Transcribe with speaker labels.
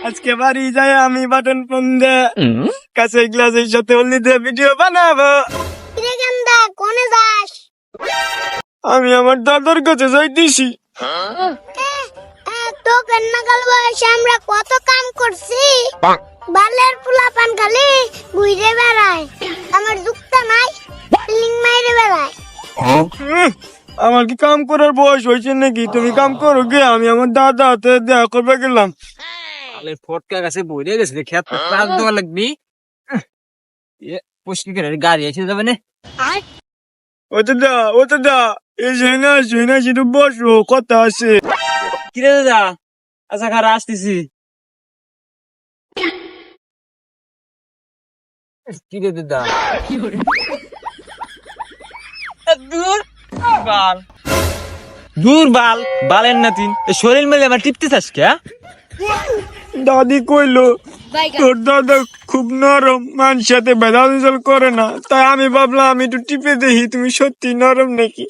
Speaker 1: আজকে বাড়ি যাই আমি বাটন ফোন দে কাছে গ্লাসের সাথে হলদি দিয়ে ভিডিও বানাবো।
Speaker 2: কিরে গান্দা কোনে যাস?
Speaker 1: আমি আমার দাদার কাছে যাইতেছি।
Speaker 2: তো কন্যাকাল বয়সে আমরা কত কাম করছি, বালের পোলা পান খালি ঘুরে বেড়ায়, আমার যুক্তা নাই, লিং মাইরে বেড়ায়।
Speaker 1: আমার কি কাম করার বয়স হয়েছে নাকি? তুমি কাম করো গে, আমি আমার দাদা হাতে দেখা করবে গেলাম।
Speaker 3: ফটকা গাছে বইরে গেছে খেত কাজ দেওয়া লাগবি। গাড়ি এসে যাবে না।
Speaker 1: ও দাদা এই জয়না শুধু বসো, কথা আছে।
Speaker 3: কিরে দাদা, আচ্ছা খারা আসতেছি। কিরে দাদা, দূর বাল দূর বাল বালের নাতিন, শরীর মেলে আমার টিপতে চাস কে?
Speaker 1: দাদি কইলো তোর দাদা খুব নরম, মানুষের সাথে ভেদাল করে না, তাই আমি ভাবলাম আমি একটু টিপে দেখি তুমি সত্যি নরম নাকি।